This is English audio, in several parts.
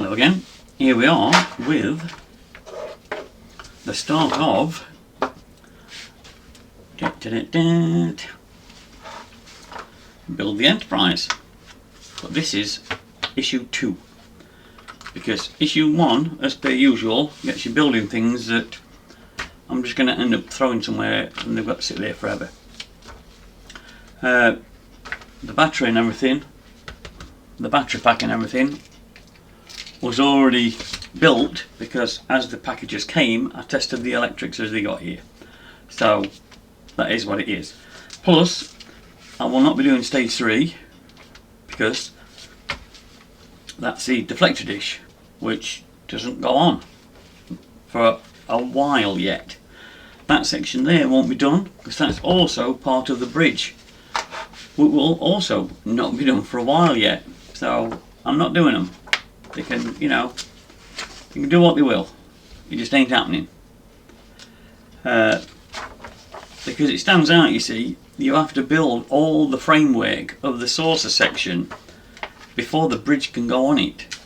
Hello again. Here we are with the start of Build the Enterprise. But this is issue 2. Because issue 1, as per usual, gets you building things that I'm just going to end up throwing somewhere and they've got to sit there forever. The battery and everything, the battery pack and everything was already built because as the packages came I tested the electrics as they got here. So that is what it is. Plus I will not be doing stage 3 because that's the deflector dish which doesn't go on for a while yet. That section there won't be done because that's also part of the bridge. It will also not be done for a while yet. So I'm not doing them. They can, you know, they can do what they will. It just ain't happening. Because it stands out, you see, you have to build all the framework of the saucer section before the bridge can go on it.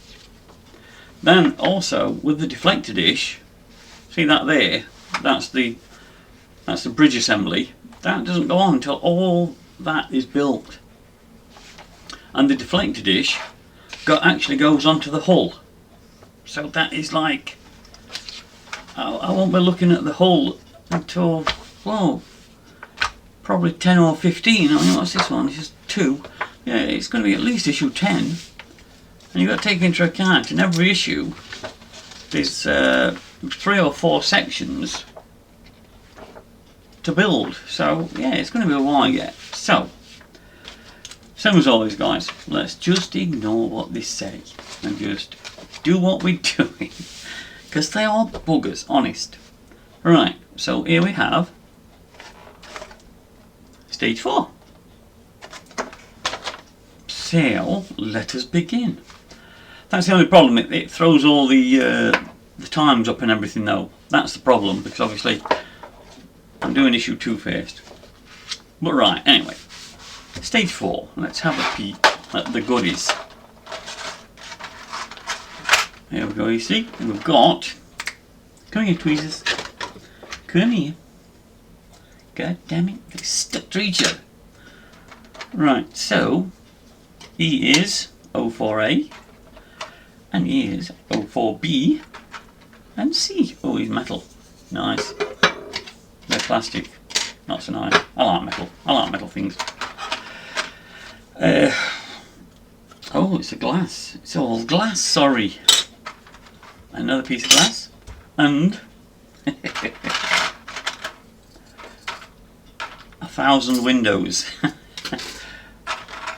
Then also with the deflector dish, see that there? That's the bridge assembly. That doesn't go on until all that is built. And the deflector dish actually goes onto the hull. So that is like, I won't be looking at the hull until, well, probably 10 or 15. I mean, what's this one? This is 2. Yeah, it's going to be at least issue 10. And you've got to take into account in every issue there's 3 or 4 sections to build. So yeah, it's going to be a while yet. So same as always, guys, let's just ignore what they say and just do what we're doing because they are buggers, honest. Right, so here we have stage 4. So let us begin. That's the only problem, it throws all the times up and everything though. That's the problem because obviously I'm doing issue 2 first. But right, anyway. Stage 4, let's have a peek at the goodies. There we go, you see, we've got, come here tweezers, come here, god damn it, they're stuck to each other. Right, so, E is O4A, and E is O4B, and C, oh he's metal, nice, they're plastic, not so nice, I like metal things. Oh, it's a glass. It's all glass, sorry. Another piece of glass. And 1,000 windows.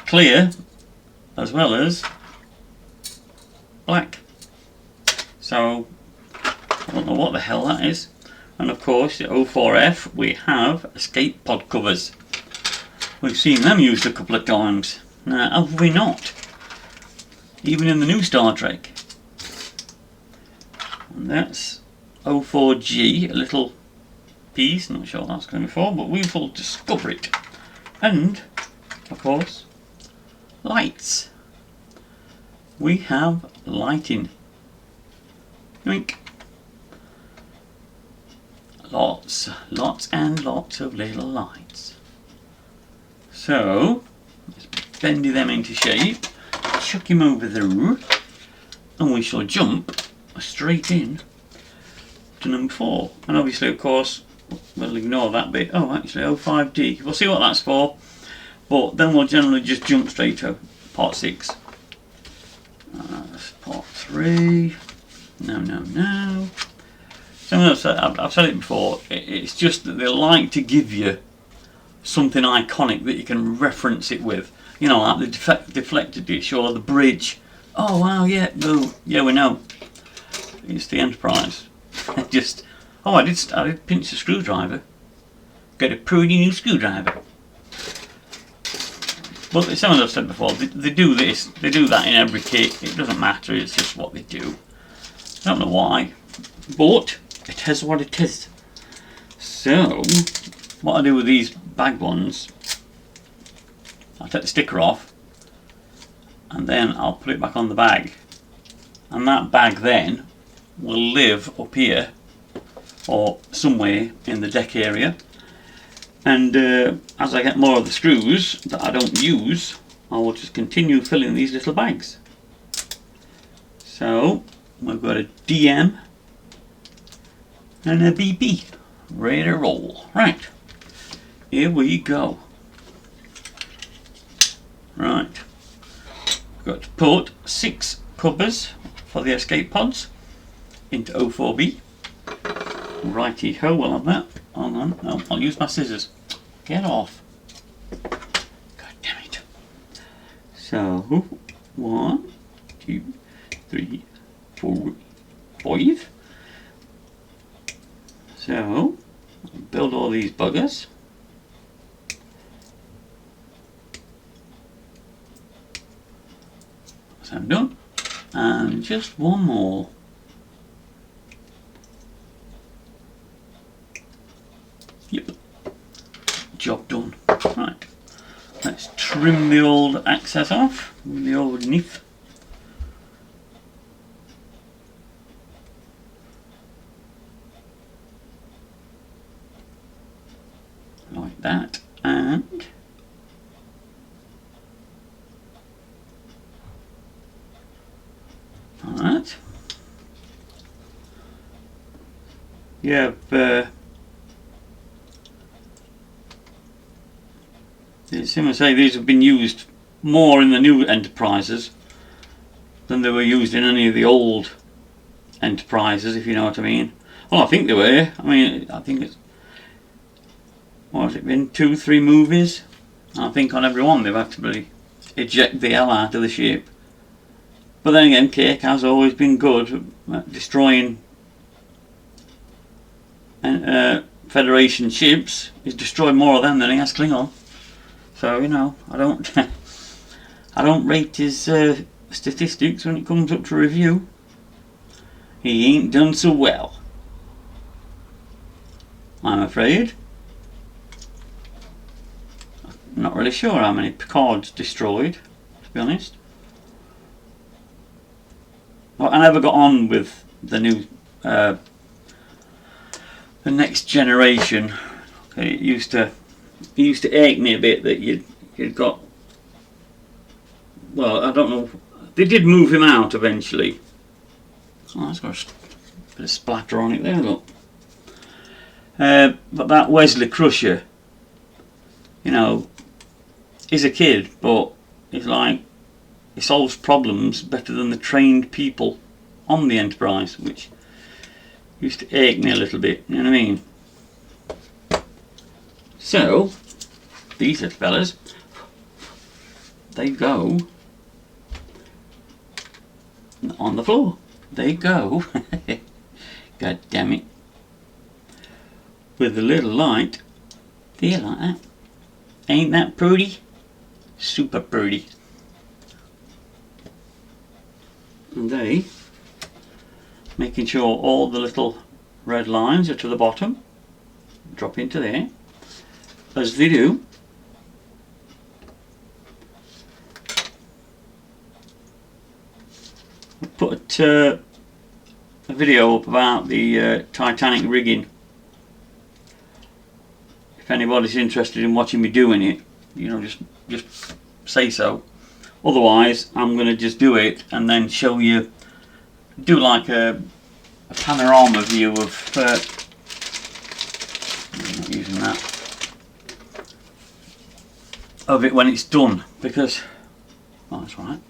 Clear, as well as black. So, I don't know what the hell that is. And of course, the O4F, we have escape pod covers. We've seen them used a couple of times. Now, have we not? Even in the new Star Trek. And that's O4G, a little piece, not sure what that's going to be for, but we will discover it. And, of course, lights. We have lighting. Yoink. Lots and lots of little lights. So, let's bendy them into shape, chuck him over there, and we shall jump straight in to number 4. And obviously, of course, we'll ignore that bit. Oh, actually, O5D. We'll see what that's for, but then we'll generally just jump straight to part 6. That's part 3. No. So I've said it before, it's just that they like to give you something iconic that you can reference it with. You know, like the deflector dish or the bridge. Oh wow, yeah, no, yeah, we know. It's the Enterprise. Just, oh, I did pinch the screwdriver. Get a pretty new screwdriver. But some of I've said before, they do this, they do that in every kit. It doesn't matter, it's just what they do. I don't know why, but it is what it is. So, what I do with these bag ones, I'll take the sticker off and then I'll put it back on the bag and that bag then will live up here or somewhere in the deck area, and as I get more of the screws that I don't use, I will just continue filling these little bags. So we've got a DM and a BP ready to roll. Right, here we go. Right, we've got to put 6 covers for the escape pods into O4B. Righty ho, we'll have that. Hold on, no, I'll use my scissors. Get off. God damn it. So, 1, 2, 3, 4, 5. So, build all these buggers. So I'm done. And just one more. Yep. Job done. Right. Let's trim the old access off with the old knife. Like that. And alright. Yeah, I say these have been used more in the new Enterprises than they were used in any of the old Enterprises, if you know what I mean. Well, I think they were. I mean, I think it's, what has it been, 2-3 movies? I think on every one they've had to really eject the hell out of the ship. But then again, Kirk has always been good at destroying Federation ships. He's destroyed more of them than he has Klingon. So, you know, I don't I don't rate his statistics when it comes up to review. He ain't done so well, I'm afraid. I'm not really sure how many Picards destroyed, to be honest. Well, I never got on with the new the Next Generation. Okay, it used to ache me a bit that you'd got, well, I don't know, they did move him out eventually. Oh, that's got a bit of splatter on it there, look. But that Wesley Crusher, you know, he's a kid, but he's like, he solves problems better than the trained people on the Enterprise, which used to ache me a little bit, you know what I mean? So, these little fellas, they go on the floor. They go, god damn it, with the little light there like that. Ain't that pretty? Super pretty. And they, making sure all the little red lines are to the bottom, drop into there, as they do. I put a video up about the Titanic rigging. If anybody's interested in watching me doing it, you know, just say so. Otherwise, I'm going to just do it and then show you, do like a panorama view of, I'm not using that, of it when it's done, because, well, that's right,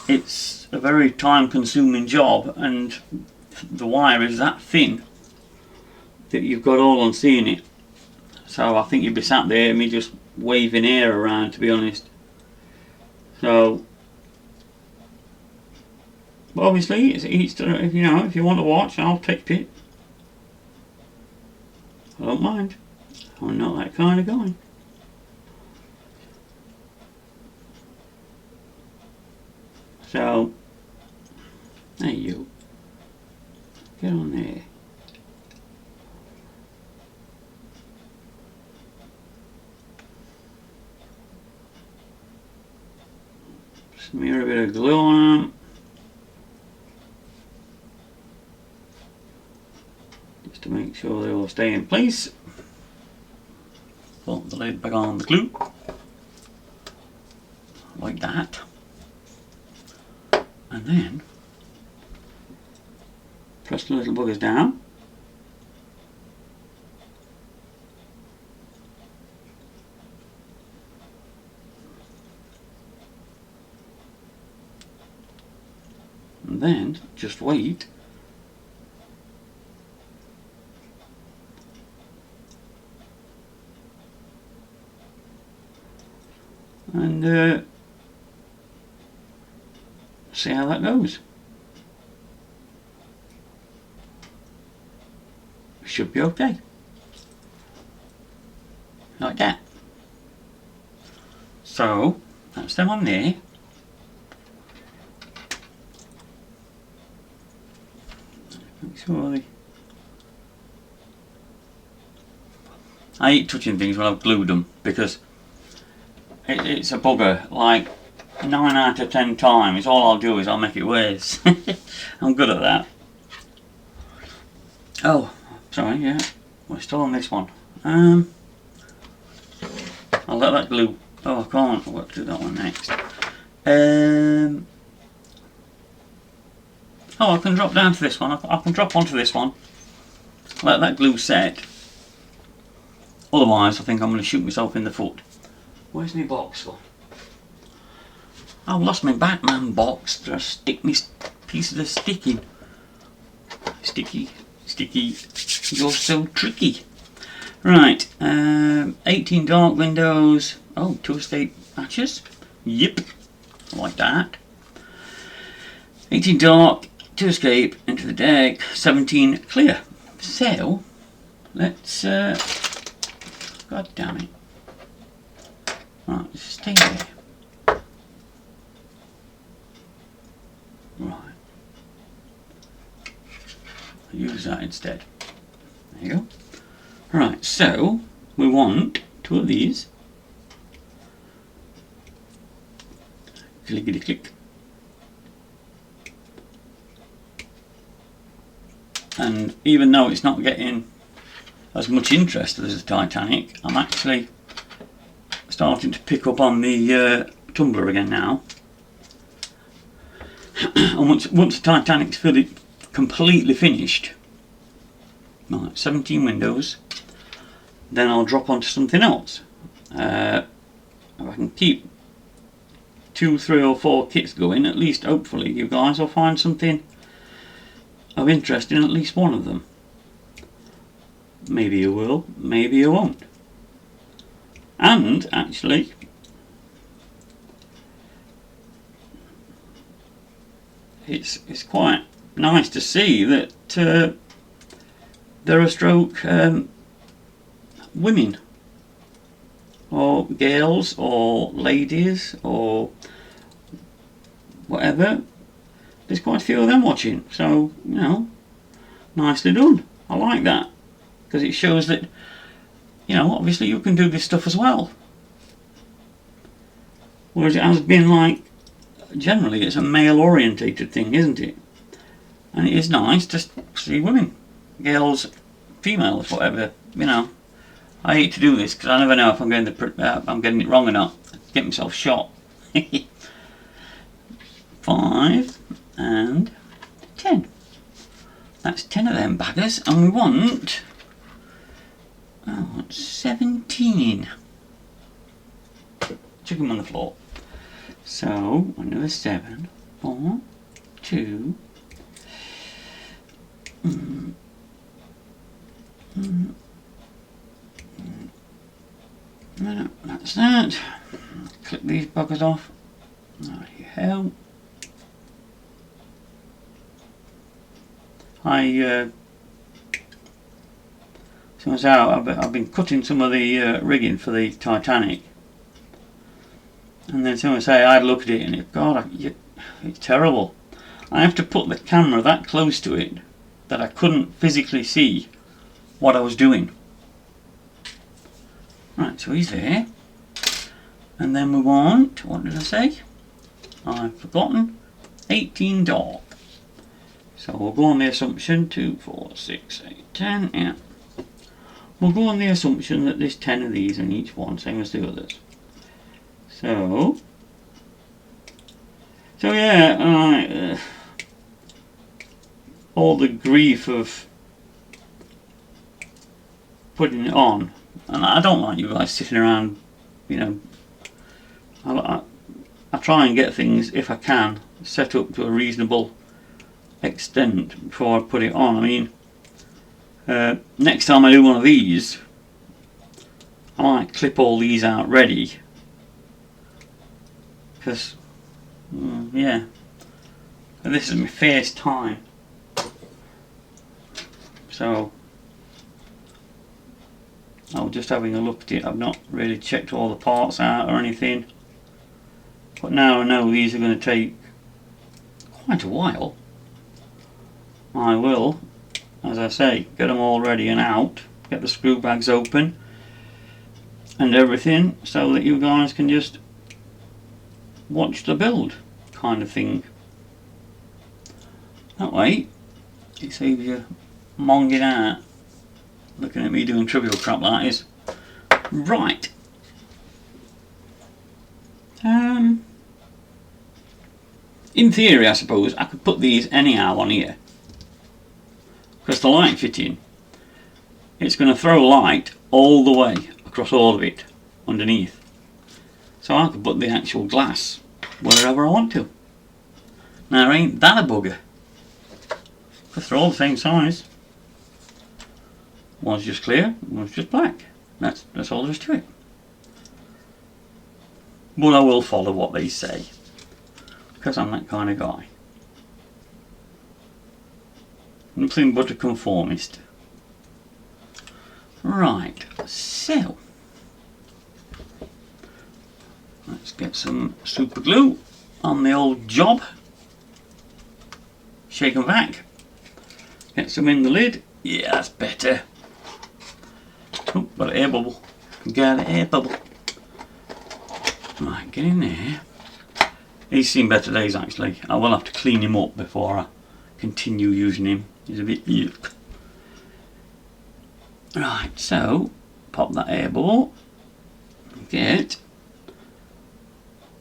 it's a very time consuming job, and the wire is that thin that you've got all on seeing it. So I think you'd be sat there and me just waving air around, to be honest. So obviously it's each, if you know, if you want to watch, I'll take it. I don't mind. I'm not that kind of guy. So there you get on there. Smear a bit of glue on them. Make sure they all stay in place. Put the lid back on the glue. Like that. And then press the little buggers down. And then just wait. And see how that goes. Should be okay. Like that. So that's them on there. Make sure I hate touching things when I've glued them because it's a bugger. Like 9 out of 10 times, all I'll do is I'll make it worse. I'm good at that. Oh, sorry, yeah, we're still on this one. I'll let that glue. Oh, I can't. I've got to do that one next. Oh, I can drop down to this one. I can drop onto this one. Let that glue set. Otherwise, I think I'm going to shoot myself in the foot. Where's my box gone? I've lost my Batman box. Just stick me piece of the sticking. Sticky. You're so tricky. Right. 18 dark windows. Oh, 2 escape hatches. Yep. Like that. 18 dark. 2 escape into the deck. 17 clear. So let's. God damn it. Right, just stay there. Right. I'll use that instead. There you go. Right, so we want 2 of these. Clickety click. And even though it's not getting as much interest as the Titanic, I'm actually starting to pick up on the tumbler again now. And once the Titanic's completely finished, right, 17 windows, then I'll drop onto something else. If I can keep 2, 3 or 4 kits going, at least hopefully you guys will find something of interest in at least one of them. Maybe you will, maybe you won't. And actually, it's quite nice to see that there are stroke women or girls or ladies or whatever. There's quite a few of them watching, so you know, nicely done. I like that because it shows that, you know, obviously you can do this stuff as well. Whereas it has been like, generally it's a male orientated thing, isn't it? And it is nice to see women, girls, females, whatever, you know. I hate to do this because I never know if I'm getting it wrong or not. I get myself shot. 5 and 10. That's 10 of them baggers, and we want 17. Chuck them on the floor. So another 7, 4, 2. No, that's that. Click these buggers off. There you go. I've been cutting some of the rigging for the Titanic, and then someone say I'd look at it and it's terrible. I have to put the camera that close to it that I couldn't physically see what I was doing. Right, so he's there, and then we want, what did I say? I've forgotten. 18 dark. So we'll go on the assumption 2, 4, 6, 8, 10. Yeah. We'll go on the assumption that there's 10 of these in each one, same as the others. So yeah, all the grief of putting it on, and I don't like you guys sitting around, you know. I try and get things, if I can, set up to a reasonable extent before I put it on. I mean, next time I do one of these, I might clip all these out ready, because yeah, this is my first time, so I was just having a look at it. I've not really checked all the parts out or anything, but now I know these are going to take quite a while. I will, as I say, get them all ready and out, get the screw bags open and everything, so that you guys can just watch the build kind of thing. That way it saves you monging out looking at me doing trivial crap like that is. Right. In theory, I suppose I could put these anyhow on here, because the light fitting, it's going to throw light all the way across all of it underneath. So I could put the actual glass wherever I want to. Now ain't that a bugger? Because they're all the same size. One's just clear, one's just black. That's all there is to it. But I will follow what they say, because I'm that kind of guy. Nothing but a conformist. Right, so let's get some super glue on the old job. Shake them back. Get some in the lid. Yeah, that's better. Oh, got an air bubble. Got an air bubble. Right, get in there. He's seen better days actually. I will have to clean him up before I continue using him. He's a bit yuck. Right, so pop that air bubble. Get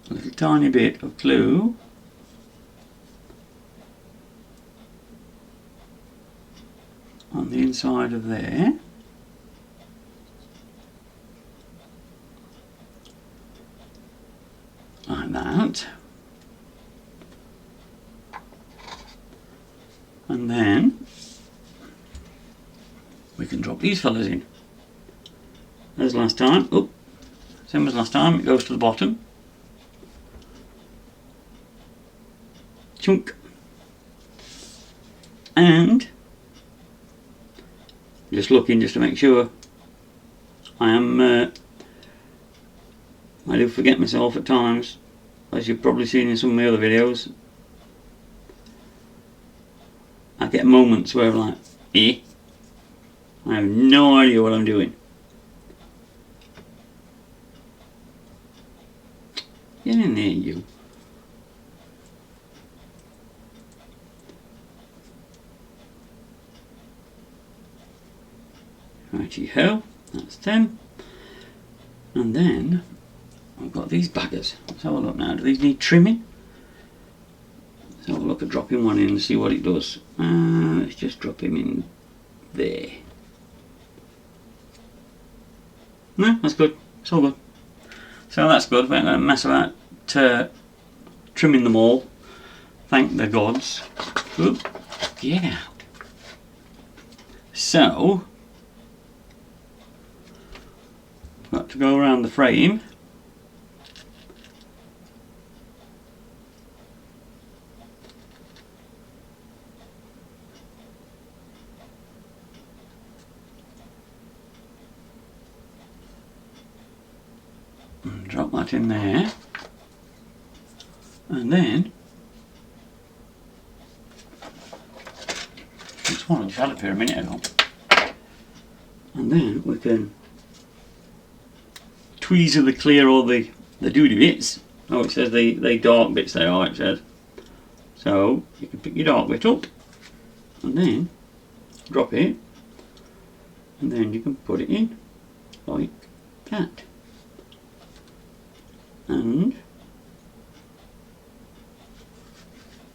a little tiny bit of glue. On the inside of there. Like that. And then we can drop these fellas in. As last time. Oh, same as last time, it goes to the bottom. Chunk. And just looking just to make sure. I do forget myself at times, as you've probably seen in some of my other videos. I get moments where I'm like, I have no idea what I'm doing. Get in there, you. Righty ho, that's them. And then I've got these baggers. Let's have a look now. Do these need trimming? Let's have a look at dropping one in and see what it does. Let's just drop him in there. No, that's good. It's all good. So that's good. We're not going to mess about trimming them all. Thank the gods. Oop, get out. So, got to go around the frame. And drop that in there. And then this one just had up here a minute ago. And then we can tweezer the clear all the doody bits. Oh, it says the dark bits there, it says. So you can pick your dark bit up and then drop it, and then you can put it in like that, and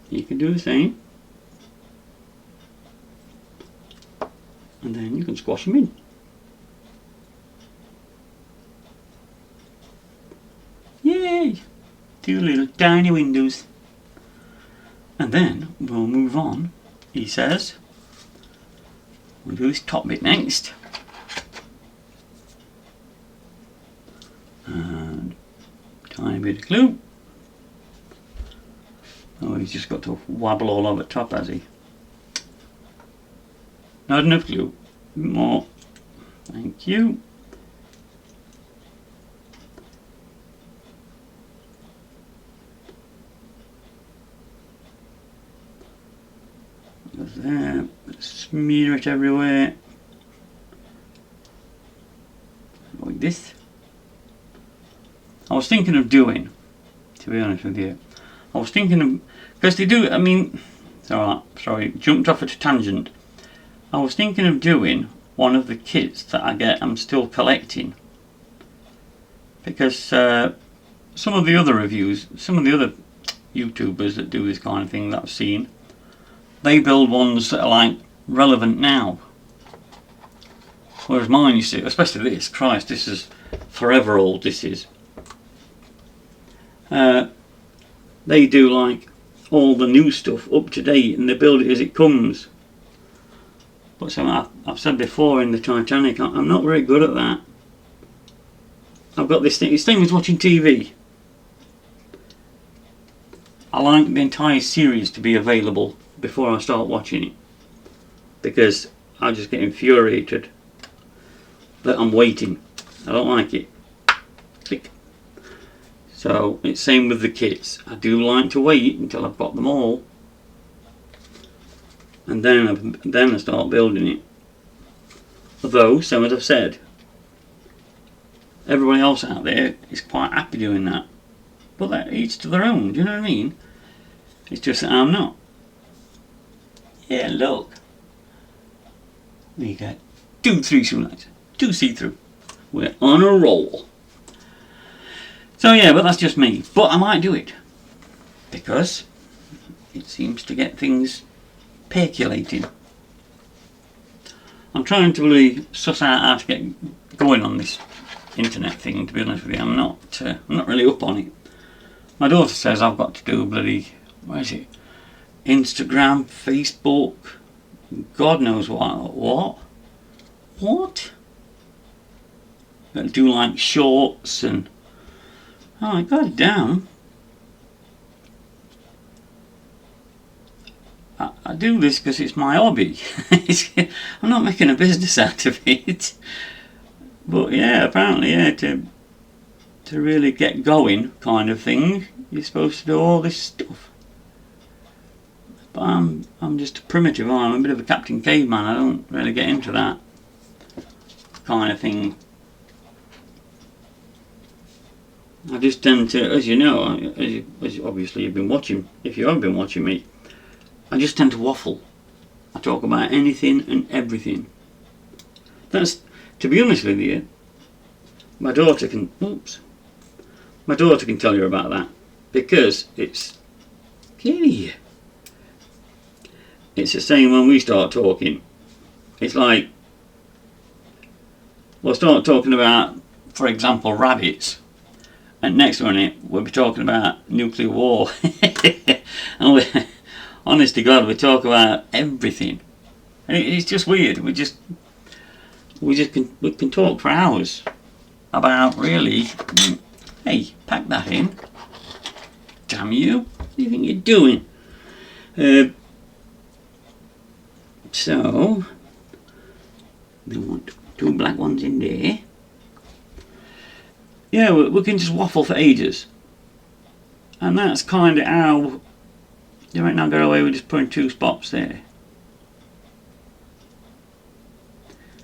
you can do the same, and then you can squash them in. Yay! 2 little tiny windows. And then we'll move on, he says. We'll do this top bit next. And tiny bit of glue. Oh, he's just got to wobble all over the top, has he? Not enough glue. More. Thank you. Goes there. Smear it everywhere. Like this. I was thinking of doing, to be honest with you, I was thinking of, because they do, I mean, it's alright, sorry, jumped off at a tangent. I was thinking of doing one of the kits that I'm still collecting. Because some of the other reviews, some of the other YouTubers that do this kind of thing that I've seen, they build ones that are like relevant now. Whereas mine, you see, especially this, Christ, this is forever old, this is. They do like all the new stuff up to date and they build it as it comes. But I've said before in the Titanic, I'm not very good at that. I've got this thing, it's the same as watching TV. I like the entire series to be available before I start watching it, because I just get infuriated that I'm waiting. I don't like it. Click. So it's same with the kits. I do like to wait until I've got them all, and then I start building it. Although, so as I've said, everybody else out there is quite happy doing that. But that each to their own, do you know what I mean? It's just that I'm not. Yeah, look. We got 2 3 lights, 2 see-through. We're on a roll. So yeah, but that's just me. But I might do it, because it seems to get things percolating. I'm trying to really suss out how to get going on this internet thing, to be honest with you. I'm not really up on it. My daughter says I've got to do bloody, where is it? Instagram, Facebook, God knows what. What? Got to do like shorts and, oh my god damn. I do this because it's my hobby. I'm not making a business out of it. But yeah, apparently, yeah, to really get going kind of thing, you're supposed to do all this stuff. But I'm just a primitive. I'm a bit of a Captain Caveman. I don't really get into that kind of thing. I just tend to, as you know, as obviously you've been watching, if you haven't been watching me, I just tend to waffle. I talk about anything and everything. That's, to be honest with you, my daughter can tell you about that, because it's clearly, it's the same when we start talking. It's like, we'll start talking about, for example, rabbits, and next minute we'll be talking about nuclear war. And honest to God, we talk about everything. And it's just weird. We can talk for hours about really. Hey, pack that in. Damn you! What do you think you're doing? So we want 2 black ones in there. Yeah, we can just waffle for ages, and that's kind of how you might not get away with just putting 2 spots there.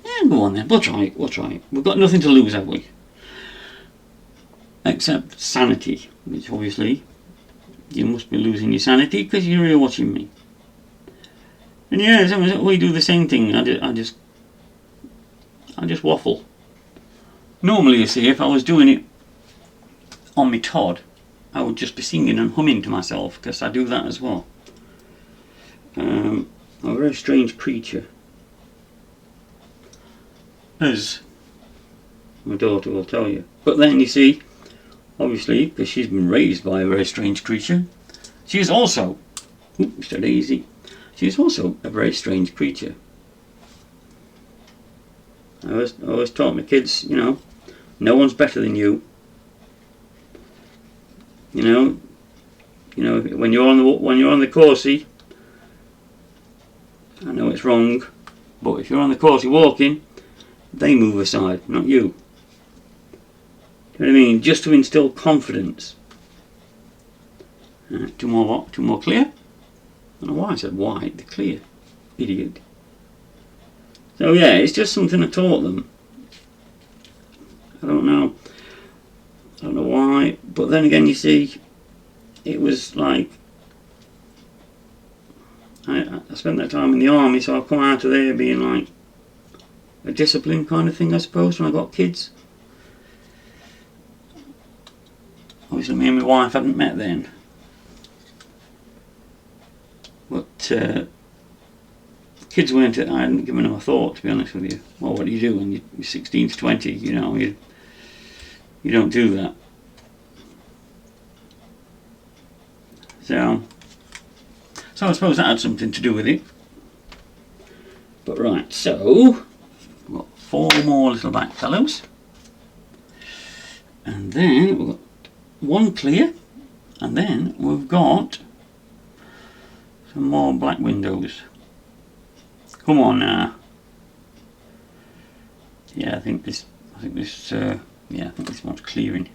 Yeah, go on then. We'll try it. We've got nothing to lose, have we? Except sanity, which obviously you must be losing your sanity because you're here watching me. And yeah, we do the same thing. I just waffle. Normally, you see, if I was doing it on my Todd, I would just be singing and humming to myself, because I do that as well. A very strange creature, as my daughter will tell you. But then you see, obviously, because she's been raised by a very strange creature, she is also, Mr. Daisy, she is also a very strange creature. I always taught my kids, no one's better than you. When you're on the coursey, I know it's wrong, but if you're on the coursey walking, they move aside, not you. Do you know what I mean? Just to instill confidence. Two more clear? I don't know why I said white, they're clear. Idiot. So yeah, it's just something I taught them. I don't know why, but then again, you see, it was like, I spent that time in the army, so I've come out of there being like a discipline kind of thing, I suppose, when I got kids. Obviously, me and my wife hadn't met then. But kids weren't, I hadn't given them a thought, to be honest with you. Well, what do you do when you're 16 to 20, you don't do that. So I suppose that had something to do with it. But right, so we've got 4 more little black fellows. And then we've got 1 clear. And then we've got some more black windows. Come on now. Yeah, I think this one's clearing.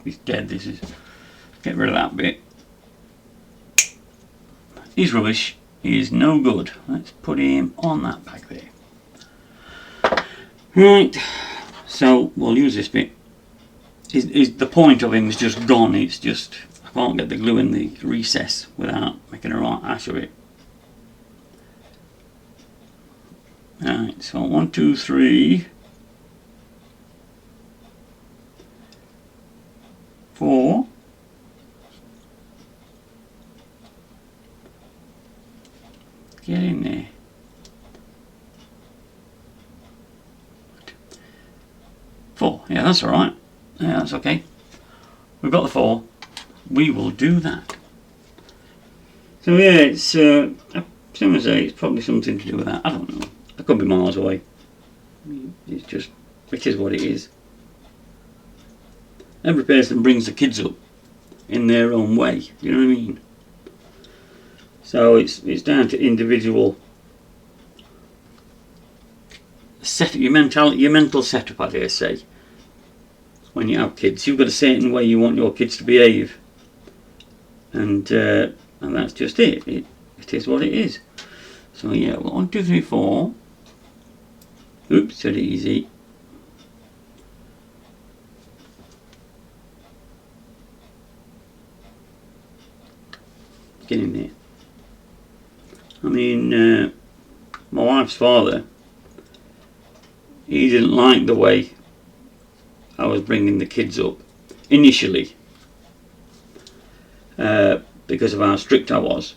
He's dead. This is, get rid of that bit. He's rubbish. He is no good. Let's put him on that back there. Right. So we'll use this bit. The point of him is just gone. It's just, I can't get the glue in the recess without making a right ash of it. Right. So 1, 2, 3, 4. Get in there. 4. Yeah, that's all right. Yeah, that's okay. We've got the 4. We will do that. So yeah, it's some would say it's probably something to do with that. I don't know. I could be miles away. It is what it is. Every person brings the kids up in their own way. You know what I mean? So it's down to individual your mental setup, I dare say. When you have kids, you've got a certain way you want your kids to behave, and that's just it. It is what it is. So yeah, 1, 2, 3, 4. Oops, said it easy. Get in there. I mean, my wife's father, he didn't like the way I was bringing the kids up initially, because of how strict I was.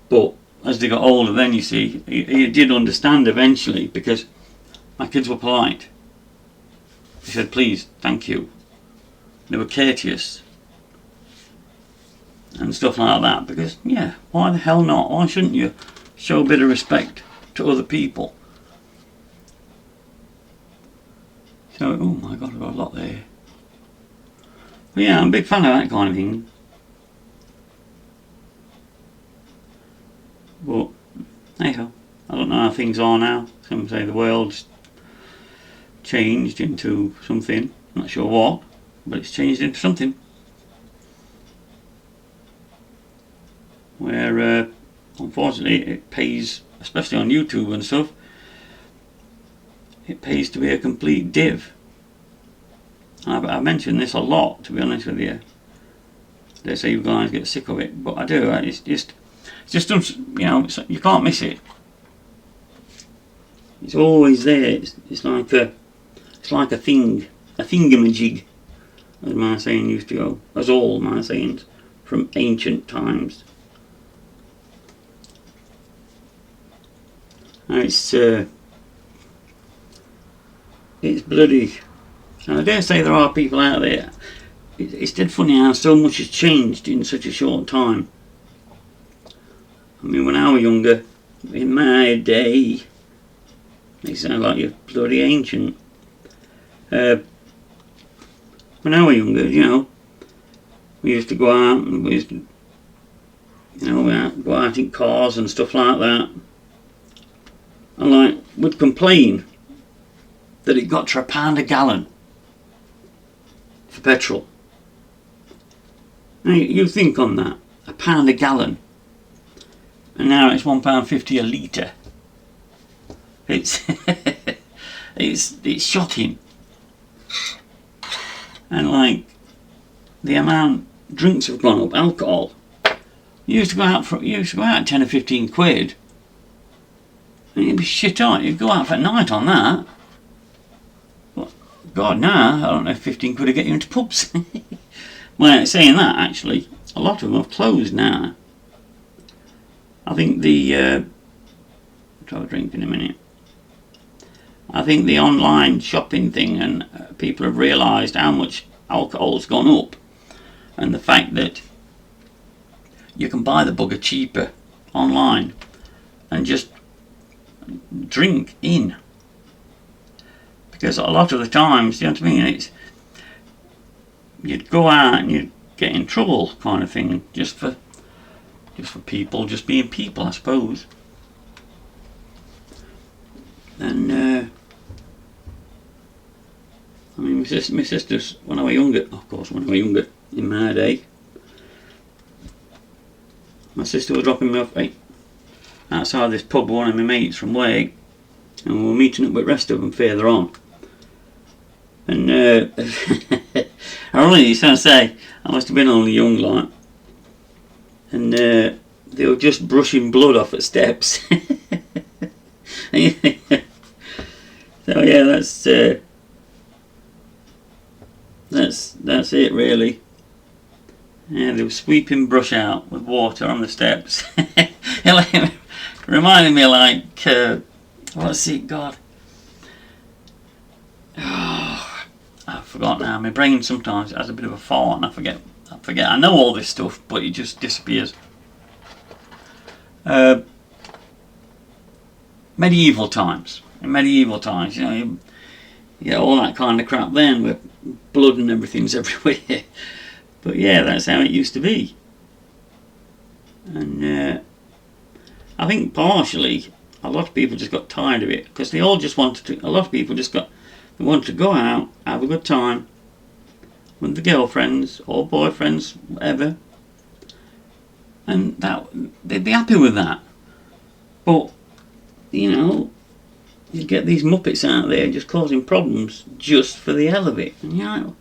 But as they got older, then you see, he did understand eventually, because my kids were polite. He said, please, thank you. They were courteous and stuff like that, because yeah, why the hell not? Why shouldn't you show a bit of respect to other people? So, oh my god, I've got a lot there. But yeah, I'm a big fan of that kind of thing. But hey ho, I don't know how things are now. Some say the world's changed into something, I'm not sure what, but it's changed into something. Where unfortunately it pays, especially on YouTube and stuff, it pays to be a complete div. I've mentioned this a lot, to be honest with you. They say you guys get sick of it, but I do. It's just you know, you can't miss it. It's always there. It's like a thing, a thingamajig, as my saying used to go, as all my sayings from ancient times. It's bloody, and I dare say there are people out there. It's dead funny how so much has changed in such a short time. I mean, when I was younger, in my day, they sound like you're bloody ancient. When I was younger, you know, we used to go out and we used to, you know, go out in cars and stuff like that. And like, would complain that it got to £1 a gallon for petrol. Now you think on that, £1 a gallon, and now it's £1.50 a litre. It's shocking. And like, the amount drinks have gone up, alcohol. You used to go out 10 or 15 quid, and you'd be shit on. You'd go out for a night on that. But God, now I don't know if 15 quid would get you into pubs. Well, saying that, actually, a lot of them have closed now. I think I'll have a drink in a minute. I think the online shopping thing, and people have realised how much alcohol's gone up, and the fact that you can buy the bugger cheaper online and just drink in. Because a lot of the times, you know what I mean, you'd go out and you'd get in trouble, kind of thing, just for people just being people, I suppose. And I mean, my sisters, when I was younger, of course, when I was younger, in my day, my sister was dropping me off outside this pub with one of my mates from Wake, and we were meeting up with the rest of them further on. And I only used to say, I must have been only young, like, and they were just brushing blood off at steps. So yeah, that's it really. Yeah, they were sweeping brush out with water on the steps. It reminded me like, what's it, God? Oh, I forgot now. My brain sometimes has a bit of a fart and I forget. I know all this stuff, but it just disappears. Medieval times. In medieval times, you know, you get all that kind of crap then, with blood and everything's everywhere. But yeah, that's how it used to be. And I think partially a lot of people just got tired of it, because they all just wanted to. A lot of people just wanted to go out, have a good time with the girlfriends or boyfriends, whatever, and that they'd be happy with that. But you know, you get these muppets out there just causing problems just for the hell of it. And you know,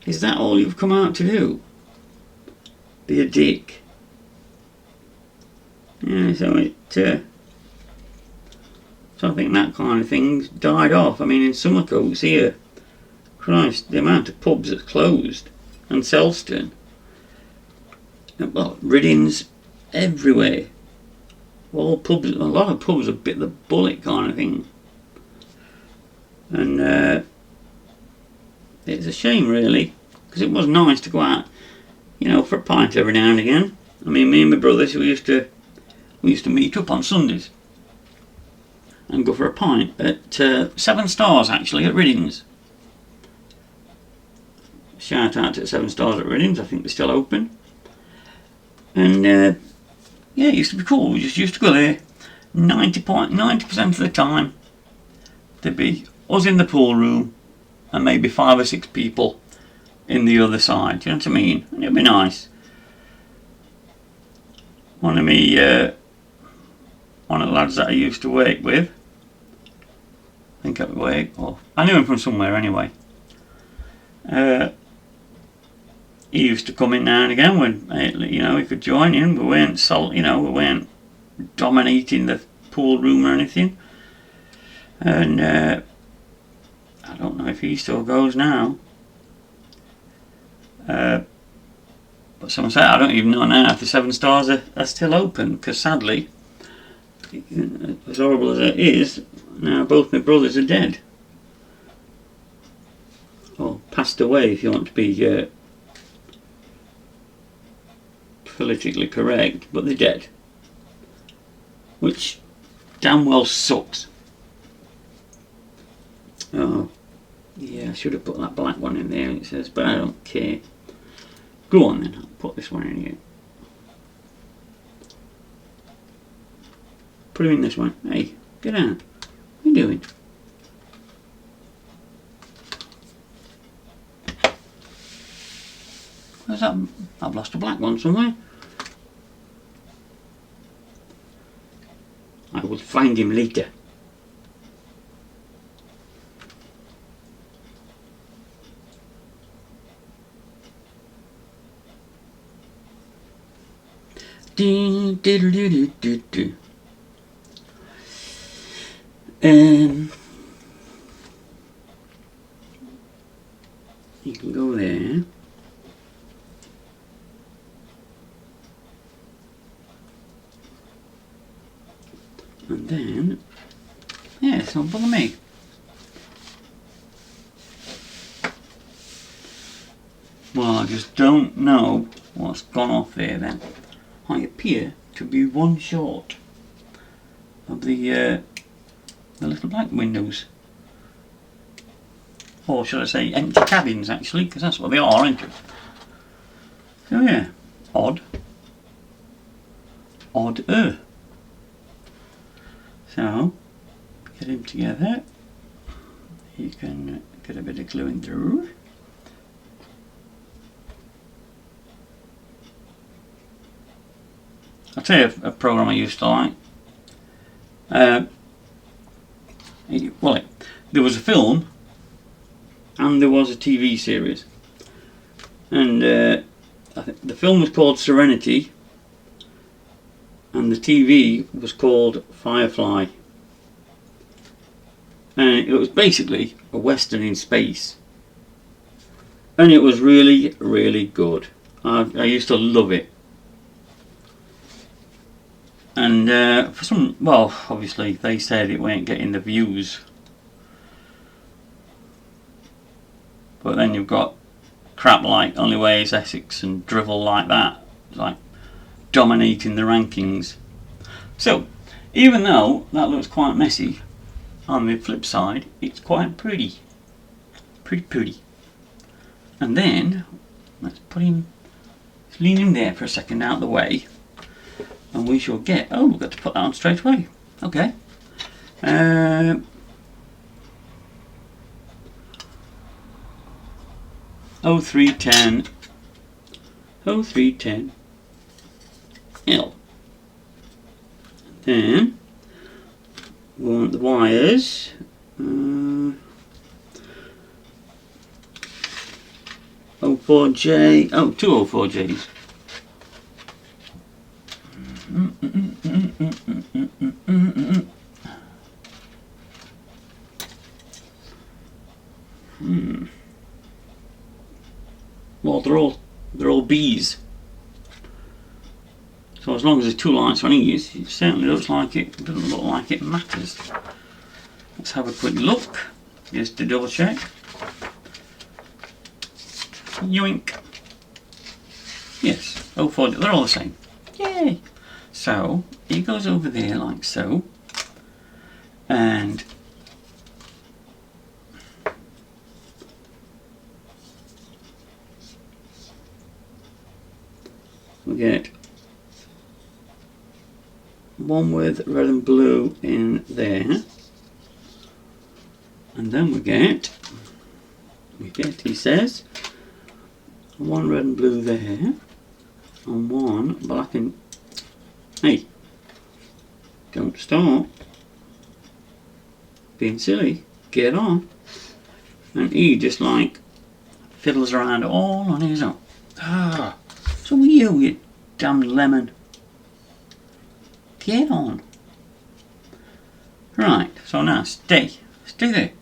is that all you've come out to do? Be a dick? Yeah, so I think that kind of thing's died off. I mean, in Summercoats here, Christ, the amount of pubs that's closed, and Selston, well, Riddings, everywhere. All pubs, a lot of pubs have bit the bullet, kind of thing. And it's a shame really, because it was nice to go out, you know, for a pint every now and again. I mean, me and my brothers, we used to meet up on Sundays and go for a pint at 7 Stars, actually, at Riddings. Shout out to 7 Stars at Riddings, I think they're still open. And yeah, it used to be cool. We just used to go there 90% of the time. There'd be us in the pool room and maybe 5 or 6 people in the other side. Do you know what I mean? And it'd be nice. One of the lads that I used to work with, I think at work, or I knew him from somewhere anyway. he used to come in now and again when he could join in. We weren't we weren't dominating the pool room or anything. And I don't know if he still goes now. But someone said, I don't even know now if the Seven Stars are still open, because sadly, as horrible as it is, now both my brothers are dead. Or passed away, if you want to be politically correct, but they're dead. Which damn well sucks. Oh, yeah, I should have put that black one in there, it says, but I don't care. Go on then, I'll put this one in here. Put him in this one. Hey, get out. What are you doing? Where's that? I've lost a black one somewhere. I will find him later. You can go there. And then, yeah, it's not bother me. Well, I just don't know what's gone off there then. I appear to be one short of the little black windows. Or should I say empty cabins actually, because that's what they are, aren't they? So yeah, odder. So, get him together. You can get a bit of gluing through. I'll tell you a program I used to like. There was a film and there was a TV series. And I think the film was called Serenity and the TV was called Firefly. And it was basically a western in space. And it was really, really good. I used to love it. And for some, well, obviously they said it weren't getting the views. But then you've got crap like Only Way is Essex and drivel like that, like dominating the rankings. So, even though that looks quite messy, on the flip side, it's quite pretty. Pretty. And then, let's put him, lean him there for a second out of the way. And we shall get, oh, we've got to put that on straight away. Okay. 0310 L. Then we want the wires. 04J. Oh, two 04Js. Well, they're all B's. So as long as there's two lights on each, it certainly looks like it doesn't look like it matters. Let's have a quick look, just to double check. Yoink. Yes, 04, they're all the same. Yay! So he goes over there like so, and we get one with red and blue in there, and then we get, he says, one red and blue there, and one black and, hey, don't stop being silly, get on. And he just like fiddles around all on his own. Ah, so are you damn lemon. Get on. Right, so now stay there.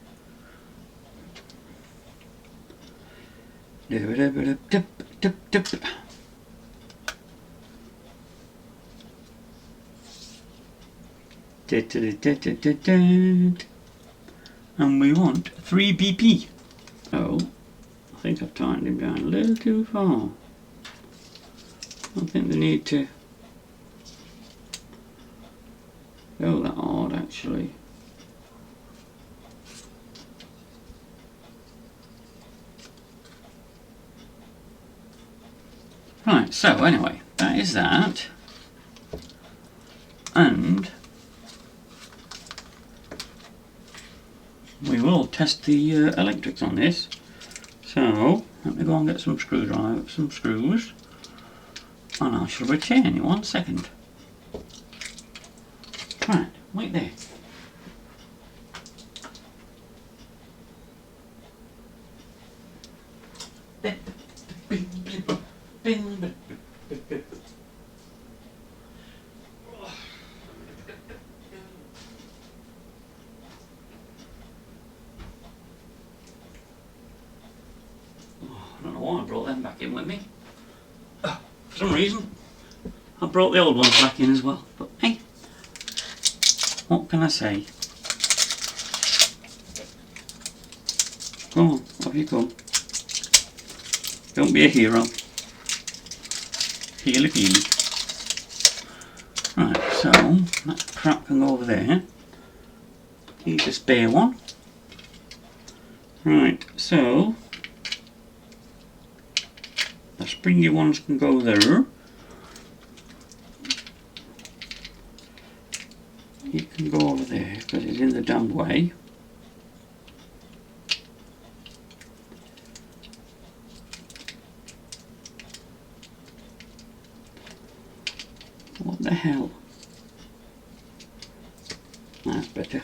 And we want 3 BP. Oh, I think I've tightened him down a little too far. I think they need to go that hard actually. Right, so anyway, that is that. And we will test the electrics on this. So, let me go and get some screws, and I shall return in 1 second. Right, wait there. I don't know why I brought them back in with me. For some reason, I brought the old ones back in as well. But hey, what can I say? Go on, off you come. Don't be a hero. Feely feely. Right, so that crap can go over there. Need a spare one. Right, so the springy ones can go there. You can go over there because it's in the damned way. What the hell? That's better.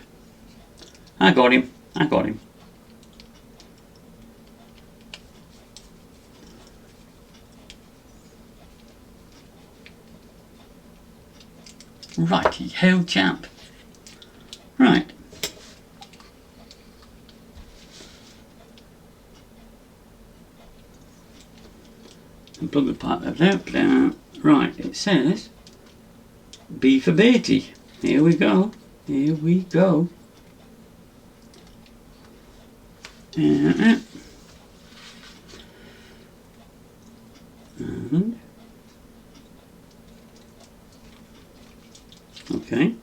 I got him. Righty ho, champ. Right. And plug the pipe up there. Right, it says B for Beatty. Here we go. And okay.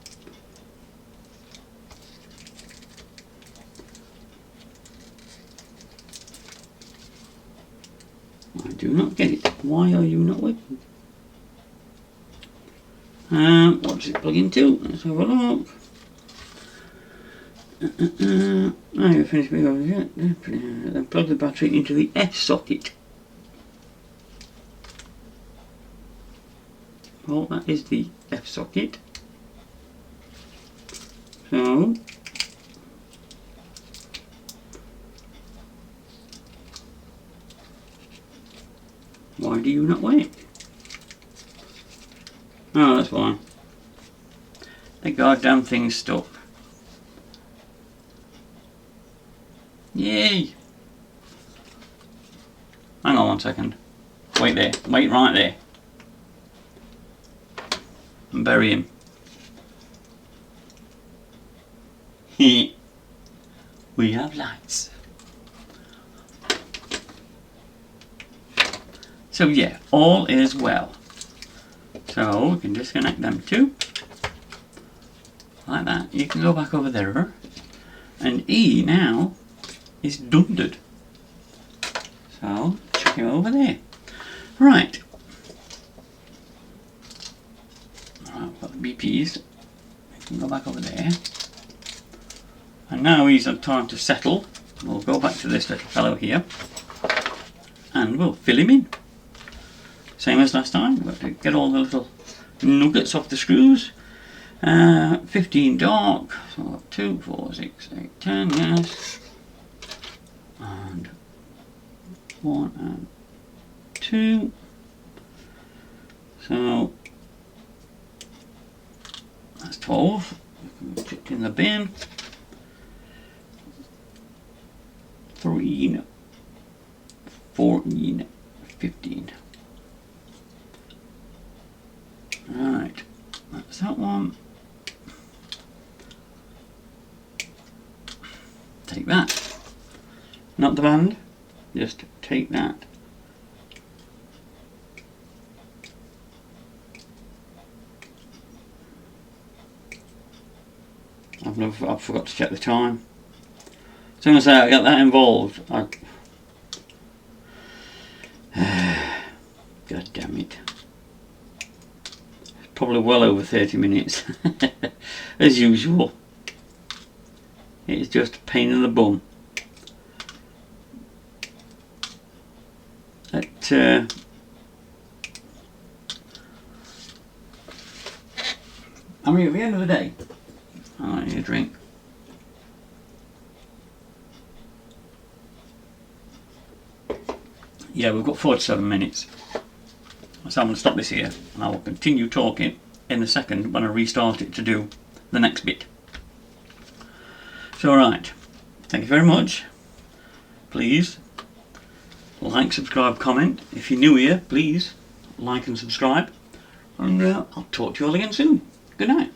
I do not get it. Why are you not working? What does it plug into? Let's have a look. Now you're finished with it. Then plug the battery into the F socket. Well, that is the F socket. So why do you not wait? Oh, that's fine. The goddamn thing's stuck. Yay! Hang on 1 second. Wait there. Wait right there. And bury him. We have lights. So yeah, all is well. So we can disconnect them too. Like that. You can go back over there. And E now is dundered. So chuck him over there. Right. I've got the BPs. We can go back over there. And now he's had time to settle. We'll go back to this little fellow here. And we'll fill him in. Same as last time. We've got to get all the little nuggets off the screws. 15 dark. So 2, 4, 6, 8, 10, yes. And 1 and 2. 2. So that's 12. Chucked in the bin. 13, 14, 15. Right, that's that one. Take that. Not the band, just take that. I forgot to check the time. So I'm going to say I got that involved. God damn it. Probably well over 30 minutes. As usual. It's just a pain in the bum. I mean, at the end of the day, I need a drink. Yeah, we've got 47 minutes. So I'm going to stop this here and I will continue talking in a second when I restart it to do the next bit. So alright, thank you very much. Please like, subscribe, comment. If you're new here, please like and subscribe. And I'll talk to you all again soon. Good night.